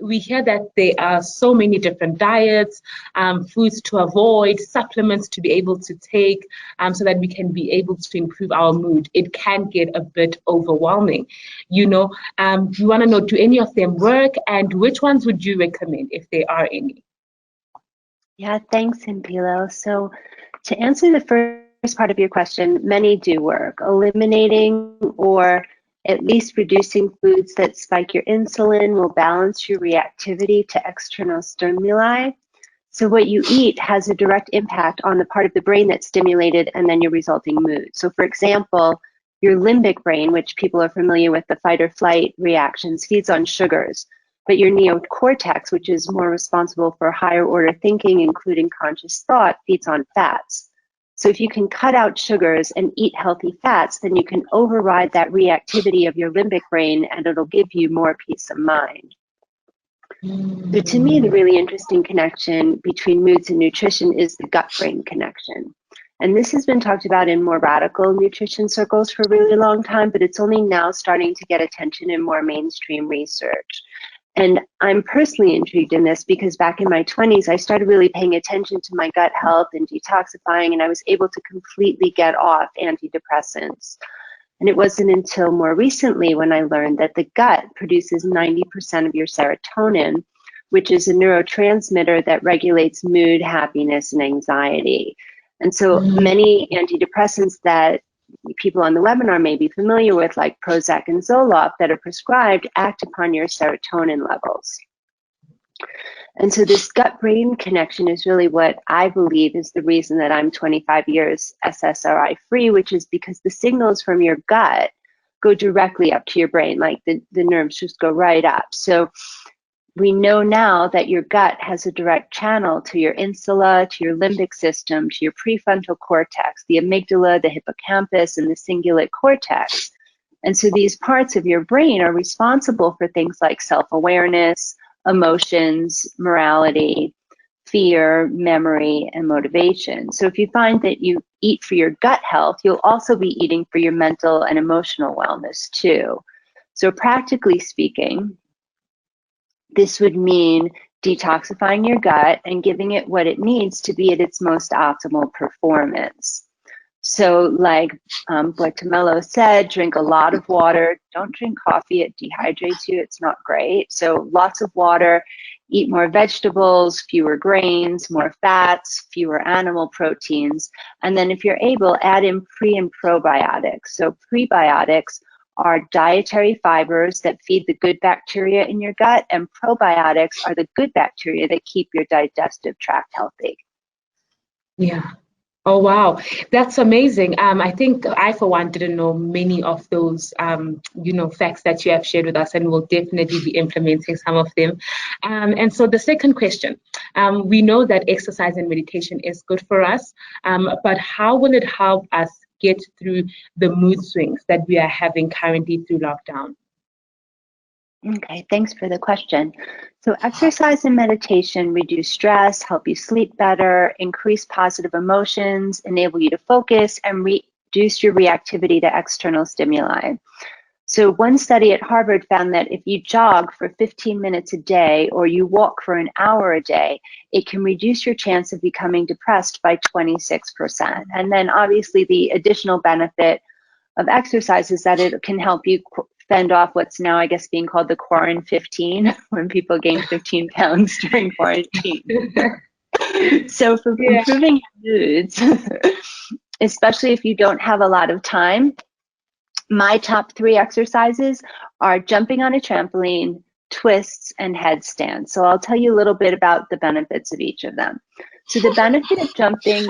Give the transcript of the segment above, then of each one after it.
we hear that there are so many different diets, foods to avoid, supplements to be able to take, so that we can be able to improve our mood. It can get a bit overwhelming. You want to know, do any of them work, and which ones would you recommend if there are any? Yeah, thanks, Impilo. So to answer the first part of your question, many do work. Eliminating or at least reducing foods that spike your insulin will balance your reactivity to external stimuli. So what you eat has a direct impact on the part of the brain that's stimulated and then your resulting mood. So for example, your limbic brain, which people are familiar with, the fight or flight reactions, feeds on sugars. But your neocortex, which is more responsible for higher order thinking, including conscious thought, feeds on fats. So if you can cut out sugars and eat healthy fats, then you can override that reactivity of your limbic brain, and it'll give you more peace of mind. So to me, the really interesting connection between moods and nutrition is the gut-brain connection. And this has been talked about in more radical nutrition circles for a really long time, but it's only now starting to get attention in more mainstream research. And I'm personally intrigued in this because back in my 20s, I started really paying attention to my gut health and detoxifying, and I was able to completely get off antidepressants. And it wasn't until more recently when I learned that the gut produces 90% of your serotonin, which is a neurotransmitter that regulates mood, happiness, and anxiety. And so many antidepressants that people on the webinar may be familiar with, like Prozac and Zoloft, that are prescribed, act upon your serotonin levels. And so this gut-brain connection is really what I believe is the reason that I'm 25 years SSRI free, which is because the signals from your gut go directly up to your brain, like the nerves just go right up. So we know now that your gut has a direct channel to your insula, to your limbic system, to your prefrontal cortex, the amygdala, the hippocampus, and the cingulate cortex. And so these parts of your brain are responsible for things like self-awareness, emotions, morality, fear, memory, and motivation. So if you find that you eat for your gut health, you'll also be eating for your mental and emotional wellness too. So practically speaking, this would mean detoxifying your gut and giving it what it needs to be at its most optimal performance. So like Bortomelo said, drink a lot of water. Don't drink coffee, it dehydrates you, it's not great. So lots of water, eat more vegetables, fewer grains, more fats, fewer animal proteins. And then if you're able, add in pre and probiotics. So prebiotics are dietary fibers that feed the good bacteria in your gut, and probiotics are the good bacteria that keep your digestive tract healthy. Yeah. Oh, wow. That's amazing. I think I, for one, didn't know many of those, facts that you have shared with us, and will definitely be implementing some of them. And so the second question, we know that exercise and meditation is good for us, but how will it help us get through the mood swings that we are having currently through lockdown? Okay, thanks for the question. So exercise and meditation reduce stress, help you sleep better, increase positive emotions, enable you to focus, and reduce your reactivity to external stimuli. So one study at Harvard found that if you jog for 15 minutes a day or you walk for an hour a day, it can reduce your chance of becoming depressed by 26%. And then obviously the additional benefit of exercise is that it can help you fend off what's now, I guess, being called the quarantine 15, when people gain 15 pounds during quarantine. So for improving moods, especially if you don't have a lot of time, my top 3 exercises are jumping on a trampoline, twists, and headstands. So I'll tell you a little bit about the benefits of each of them. So the benefit of jumping,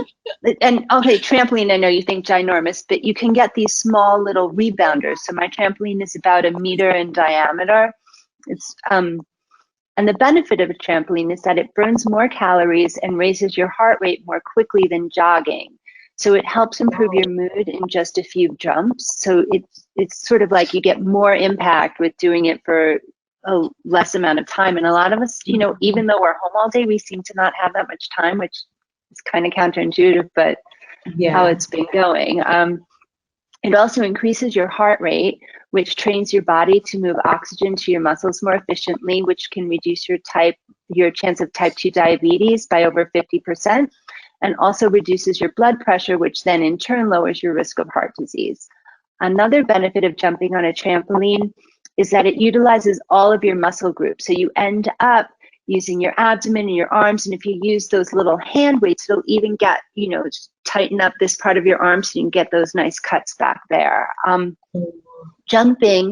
and okay, trampoline, I know you think ginormous, but you can get these small little rebounders. So my trampoline is about 1 meter in diameter. And the benefit of a trampoline is that it burns more calories and raises your heart rate more quickly than jogging. So it helps improve your mood in just a few jumps. So it's sort of like you get more impact with doing it for a less amount of time. And a lot of us, even though we're home all day, we seem to not have that much time, which is kind of counterintuitive, but how it's been going. It also increases your heart rate, which trains your body to move oxygen to your muscles more efficiently, which can reduce your chance of type 2 diabetes by over 50%, and also reduces your blood pressure, which then in turn lowers your risk of heart disease. Another benefit of jumping on a trampoline is that it utilizes all of your muscle groups. So you end up using your abdomen and your arms, and if you use those little hand weights, it'll even get, just tighten up this part of your arm so you can get those nice cuts back there. Jumping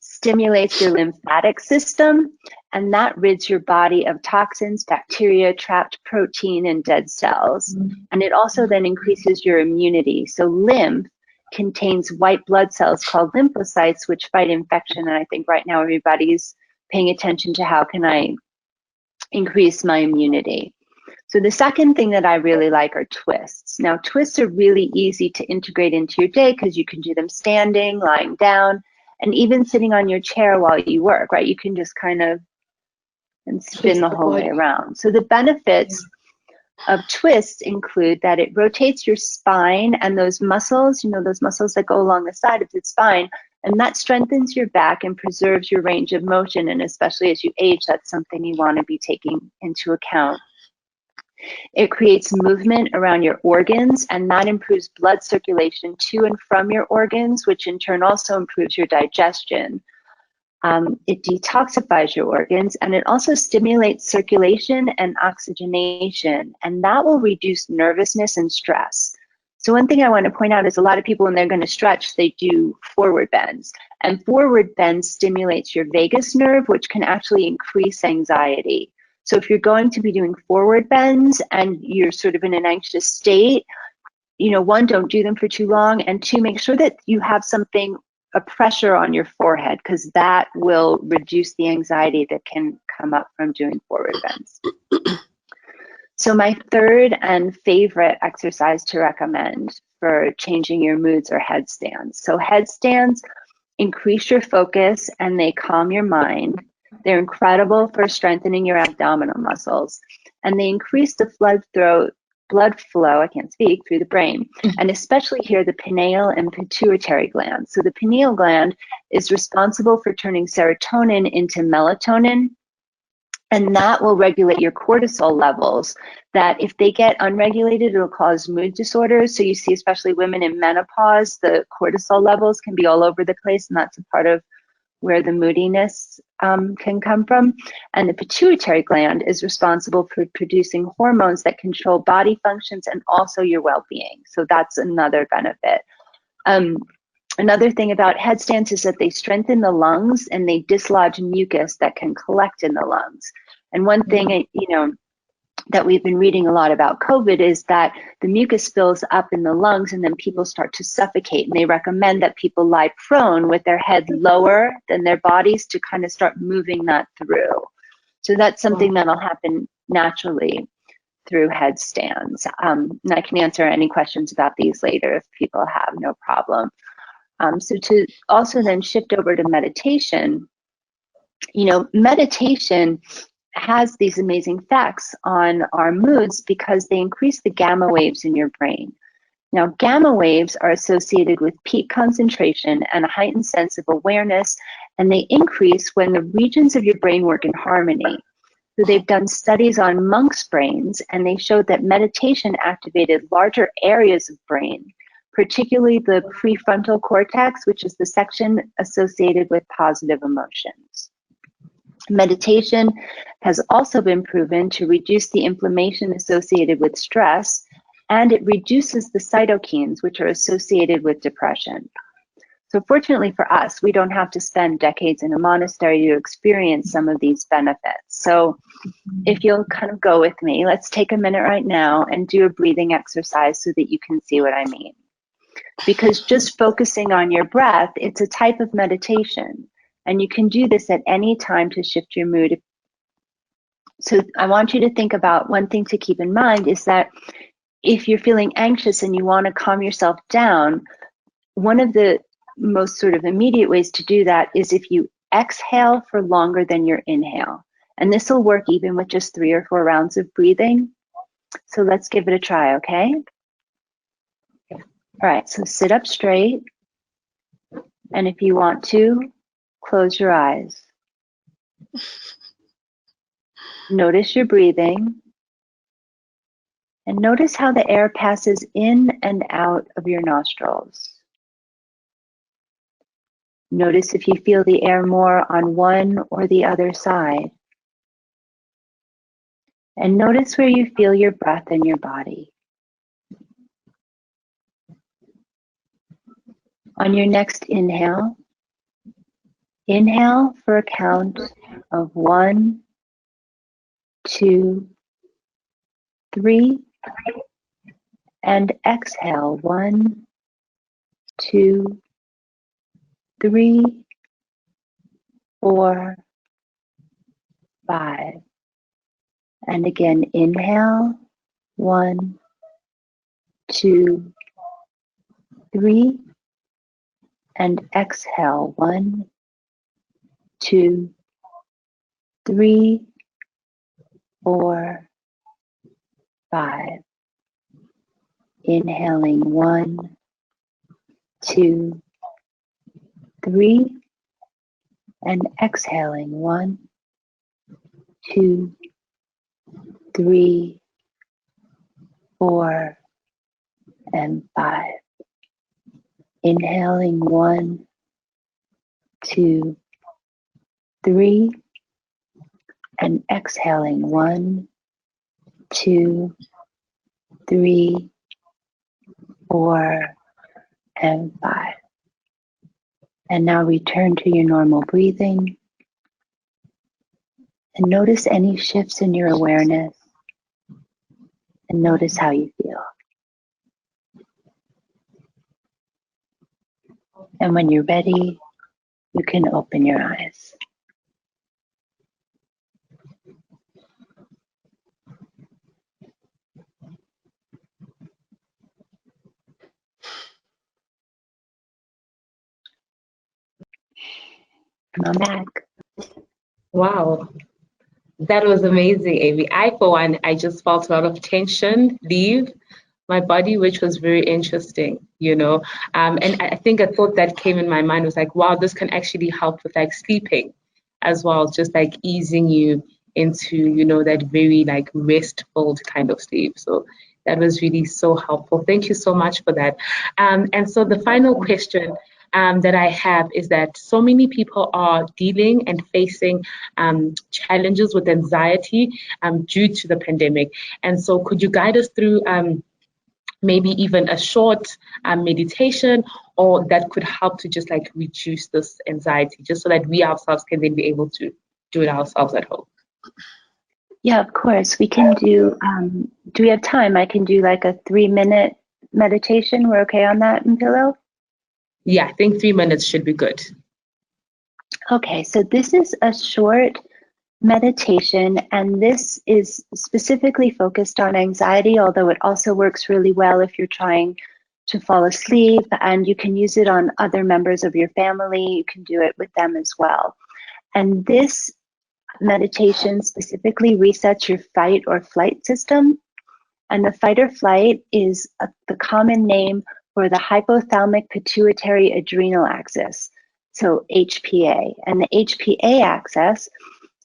stimulates your lymphatic system, and that rids your body of toxins, bacteria, trapped protein, and dead cells. And it also then increases your immunity. So lymph contains white blood cells called lymphocytes, which fight infection. And I think right now everybody's paying attention to how can I increase my immunity. So the second thing that I really like are twists. Now, twists are really easy to integrate into your day because you can do them standing, lying down, and even sitting on your chair while you work, right? You can just kind of and spin the whole way around. So the benefits of twists include that it rotates your spine and those muscles, those muscles that go along the side of the spine, and that strengthens your back and preserves your range of motion. And especially as you age, that's something you want to be taking into account. It creates movement around your organs, and that improves blood circulation to and from your organs, which in turn also improves your digestion. It detoxifies your organs, and it also stimulates circulation and oxygenation, and that will reduce nervousness and stress. So one thing I want to point out is a lot of people, when they're going to stretch, they do forward bends, and forward bends stimulates your vagus nerve, which can actually increase anxiety. So if you're going to be doing forward bends and you're sort of in an anxious state, one, don't do them for too long, and two, make sure that you have a pressure on your forehead, because that will reduce the anxiety that can come up from doing forward bends. So my third and favorite exercise to recommend for changing your moods are headstands. So headstands increase your focus and they calm your mind. They're incredible for strengthening your abdominal muscles, and they increase the blood flow, I can't speak, through the brain, and especially here the pineal and pituitary glands. So the pineal gland is responsible for turning serotonin into melatonin, and that will regulate your cortisol levels, that if they get unregulated, it'll cause mood disorders. So you see, especially women in menopause, the cortisol levels can be all over the place, and that's a part of where the moodiness can come from. And the pituitary gland is responsible for producing hormones that control body functions and also your well-being. So that's another benefit. Another thing about headstands is that they strengthen the lungs and they dislodge mucus that can collect in the lungs. And one thing, that we've been reading a lot about COVID is that the mucus fills up in the lungs and then people start to suffocate. And they recommend that people lie prone with their head lower than their bodies to kind of start moving that through. So that's something that'll happen naturally through headstands. And I can answer any questions about these later if people have, no problem. So to also then shift over to meditation, meditation has these amazing effects on our moods because they increase the gamma waves in your brain. Now, gamma waves are associated with peak concentration and a heightened sense of awareness, and they increase when the regions of your brain work in harmony. So they've done studies on monks' brains, and they showed that meditation activated larger areas of brain, particularly the prefrontal cortex, which is the section associated with positive emotions. Meditation has also been proven to reduce the inflammation associated with stress, and it reduces the cytokines, which are associated with depression. So fortunately for us, we don't have to spend decades in a monastery to experience some of these benefits. So if you'll kind of go with me, let's take a minute right now and do a breathing exercise so that you can see what I mean. Because just focusing on your breath, it's a type of meditation. And you can do this at any time to shift your mood. So I want you to think about one thing to keep in mind is that if you're feeling anxious and you want to calm yourself down, one of the most sort of immediate ways to do that is if you exhale for longer than your inhale. And this will work even with just 3 or 4 rounds of breathing. So let's give it a try, okay? All right, so sit up straight. And if you want to, close your eyes. Notice your breathing. And notice how the air passes in and out of your nostrils. Notice if you feel the air more on one or the other side. And notice where you feel your breath in your body. On your next inhale, inhale for a count of 1, 2, 3, and exhale 1, 2, 3, 4, 5. And again, inhale 1, 2, 3, and exhale 1, 2, 3, 4, 5. Inhaling 1, 2, 3, and exhaling 1, 2, 3, 4, and 5. Inhaling 1, 2, 3, and exhaling 1, 2, 3, 4, and 5. And now return to your normal breathing and notice any shifts in your awareness and notice how you feel. And when you're ready, you can open your eyes. And I'm back. Wow. That was amazing, Amy. For one, I just felt a lot of tension leave my body, which was very interesting, you know. And I think a thought that came in my mind was like, wow, this can actually help with like sleeping as well, just like easing you into, you know, that very like restful kind of sleep. So that was really so helpful. Thank you so much for that. And so the final question that I have is that so many people are dealing and facing challenges with anxiety due to the pandemic. And so could you guide us through maybe even a short meditation or that could help to just like reduce this anxiety, just so that we ourselves can then be able to do it ourselves at home? Yeah, of course. We can do we have time? I can do like a 3-minute meditation. We're okay on that, Mpilo? Yeah, I think 3 minutes should be good. Okay, so this is a short meditation, and this is specifically focused on anxiety, although it also works really well if you're trying to fall asleep, and you can use it on other members of your family. You can do it with them as well. And this meditation specifically resets your fight or flight system. And the fight or flight is the common name for the hypothalamic pituitary adrenal axis, so HPA. And the HPA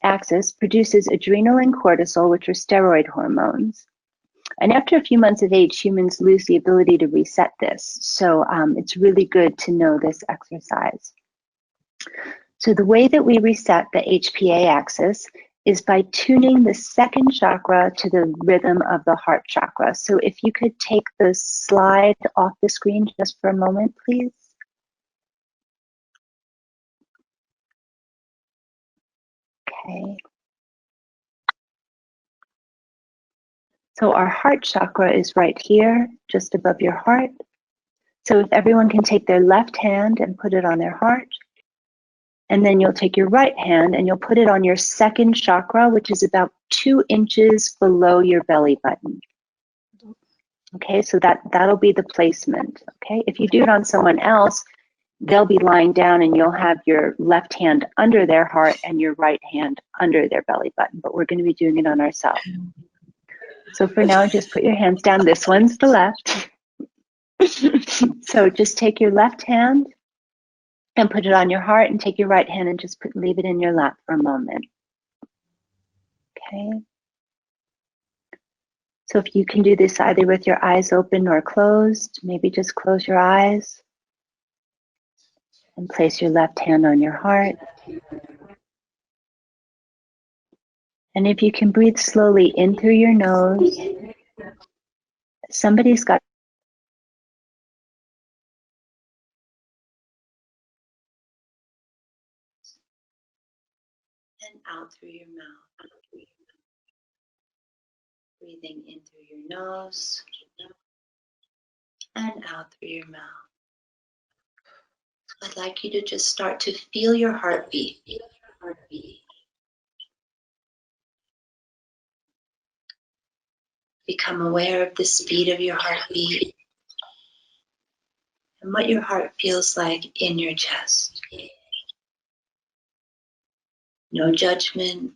axis produces adrenal and cortisol, which are steroid hormones. And after a few months of age, humans lose the ability to reset this. So it's really good to know this exercise. So the way that we reset the HPA axis is by tuning the second chakra to the rhythm of the heart chakra. So if you could take the slide off the screen just for a moment, please. Okay. So our heart chakra is right here, just above your heart. So if everyone can take their left hand and put it on their heart, and then you'll take your right hand and you'll put it on your second chakra, which is about 2 inches below your belly button. Okay, so that'll be the placement. Okay, if you do it on someone else, they'll be lying down and you'll have your left hand under their heart and your right hand under their belly button, but we're going to be doing it on ourselves. So for now, just put your hands down. This one's the left. So just take your left hand And put it on your heart and take your right hand and just leave it in your lap for a moment. Okay. So if you can do this either with your eyes open or closed, maybe just close your eyes and place your left hand on your heart. And if you can breathe slowly in through your nose, somebody's got and out through your mouth. Breathing in through your nose and out through your mouth. I'd like you to just start to feel your heartbeat. Become aware of the speed of your heartbeat and what your heart feels like in your chest. No judgment,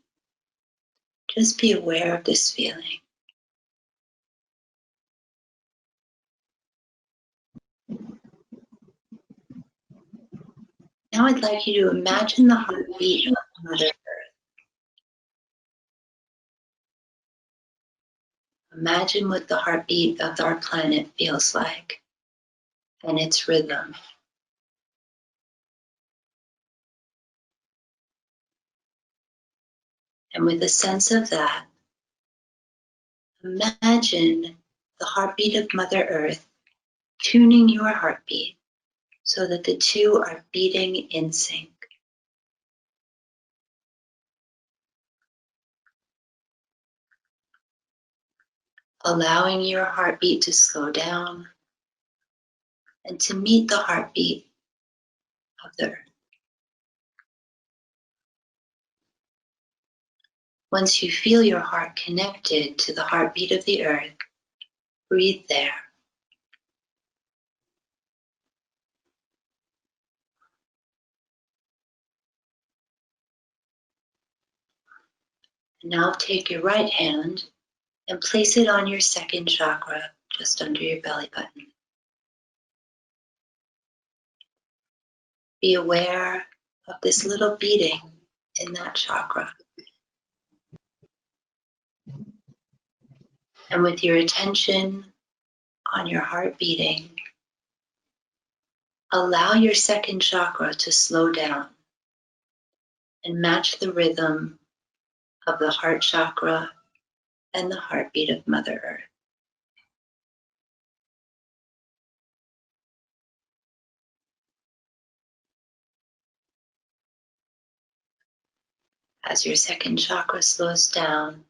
just be aware of this feeling. Now I'd like you to imagine the heartbeat of Mother Earth. Imagine what the heartbeat of our planet feels like and its rhythm. And with a sense of that, imagine the heartbeat of Mother Earth tuning your heartbeat so that the two are beating in sync. Allowing your heartbeat to slow down and to meet the heartbeat of the Earth. Once you feel your heart connected to the heartbeat of the Earth, breathe there. And now take your right hand and place it on your second chakra, just under your belly button. Be aware of this little beating in that chakra. And with your attention on your heart beating, allow your second chakra to slow down and match the rhythm of the heart chakra and the heartbeat of Mother Earth. As your second chakra slows down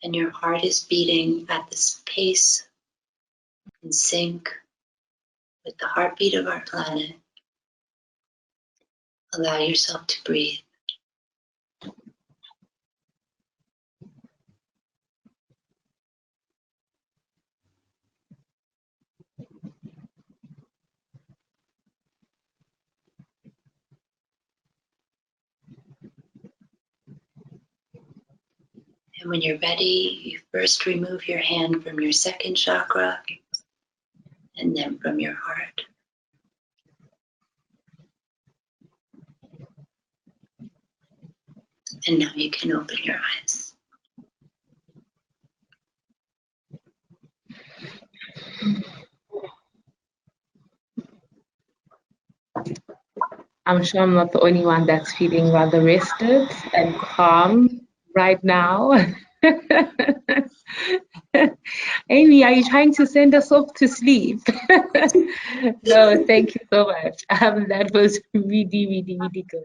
and your heart is beating at this pace in sync with the heartbeat of our planet, allow yourself to breathe. And when you're ready, you first remove your hand from your second chakra and then from your heart. And now you can open your eyes. I'm sure I'm not the only one that's feeling rather rested and calm right now. Amy, are you trying to send us off to sleep? No, thank you so much. That was really, really, really good.